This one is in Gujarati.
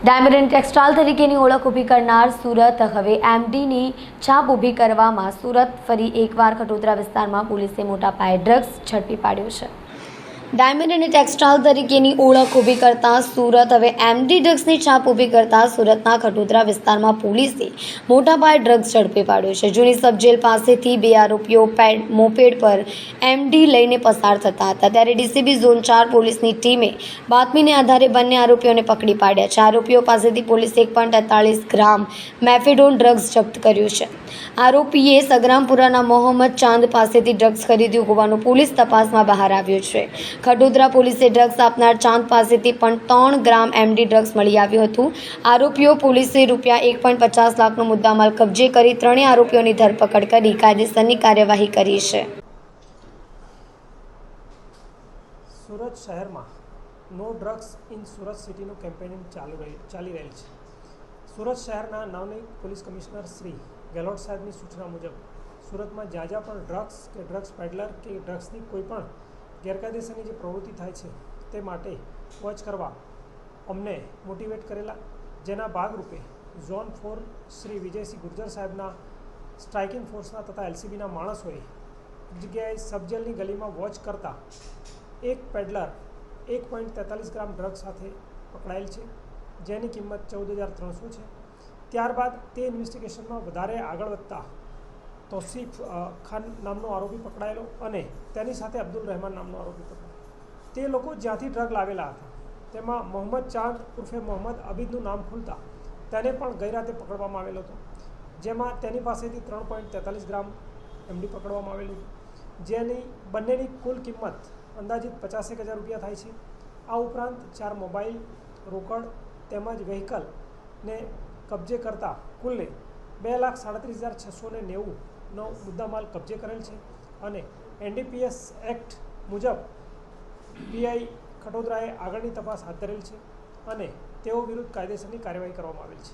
ડાયમંડ ટેક્સટાઇલ તરીકેની ઓળખ ઊભી કરનાર સુરત હવે એમડીની છાપ ઊભી કરવામાં સુરત ફરી એકવાર ખટોદરા વિસ્તારમાં પોલીસે મોટા પાયે ડ્રગ્સ ઝડપી પાડ્યો છે। ડાયમંડ અને ટેક્સટાઇલ તરીકેની ઓળખ ઊભી કરતા સુરત હવે એમડી ડ્રગ્સની છાપ ઊભી કરતા સુરતના ખટોદરા વિસ્તારમાં પોલીસે મોટા પાયે ડ્રગ્સ ઝડપી પાડ્યો છે। જૂની સબજેલ પાસેથી બે આરોપીઓ મોપેડ પર એમડી લઈને પસાર થતા હતા ત્યારે ડીસીબી ઝોન 4 પોલીસની ટીમે બાતમીને આધારે બંને આરોપીઓને પકડી પાડ્યા છે। આરોપીઓ પાસેથી પોલીસે 1.43 ગ્રામ મેફેડોન ડ્રગ્સ જપ્ત કર્યું છે। આરોપીએ સગરામપુરાના મોહમ્મદ ચાંદ પાસેથી ડ્રગ્સ ખરીદ્યું હોવાનું પોલીસ તપાસમાં બહાર આવ્યું છે। ખટોદરા પોલીસે ડ્રગ્સ આપનાર ચાંદ પાસેથી પણ 3 ગ્રામ એમડી ડ્રગ્સ મળી આવ્યું હતું। આરોપીઓ પોલીસે રૂપિયા 1.50 લાખનો મુદ્દામાલ કબજે કરી ત્રણેય આરોપીઓની ધરપકડ કરી કાયદેસરની કાર્યવાહી કરી છે। સુરત શહેરમાં નો ડ્રગ્સ ઇન સુરત સિટીનું કેમ્પેનિંગ ચાલી રહેલ છે। સુરત શહેરના નવનિયુક્ત પોલીસ કમિશનર શ્રી ગેહલોત સાહેબની સૂચના મુજબ સુરતમાં જ્યાં પણ ડ્રગ્સ કે ડ્રગ્સ પેડલર કે ડ્રગ્સની કોઈ પણ ગેરકાયદેસરની જે પ્રવૃત્તિ થાય છે તે માટે વોચ કરવા અમને મોટિવેટ કરેલા, જેના ભાગરૂપે ઝોન 4 શ્રી વિજયસિંહ ગુર્જર સાહેબના સ્ટ્રાઇકિંગ ફોર્સના તથા એલસીબીના માણસોએ જગ્યાએ સબજેલની ગલીમાં વોચ કરતા એક પેડલર 1.43 ગ્રામ ડ્રગ્સ સાથે પકડાયેલ છે, જેની કિંમત 14,300 છે। ત્યારબાદ તે ઇન્વેસ્ટિગેશનમાં વધારે આગળ વધતા તોસીફ ખાન નામનો આરોપી પકડાયેલો અને તેની સાથે અબ્દુલ રહેમાન નામનો આરોપી પકડાયેલો। તે લોકો જ્યાંથી ડ્રગ લાવેલા હતા તેમાં મોહમ્મદ ચાંદ ઉર્ફે મોહમ્મદ અબીદનું નામ ખુલતા તેને પણ ગઈ રાતે પકડવામાં આવેલો હતો, જેમાં તેની પાસેથી 3.43 ગ્રામ એમડી પકડવામાં આવેલું, જેની બંનેની કુલ કિંમત અંદાજિત 50,000 રૂપિયા થાય છે। આ ઉપરાંત 4 મોબાઈલ, રોકડ તેમજ વ્હીકલને કબજે કરતા કુલ 2,37,690નો મુદ્દામાલ કબજે કરેલ છે અને એનડીપીએસ એક્ટ મુજબ પીઆઈ ખટોદરાએ આગળની તપાસ હાથ ધરેલ છે અને તેઓ વિરુદ્ધ કાયદેસરની કાર્યવાહી કરવામાં આવેલ છે।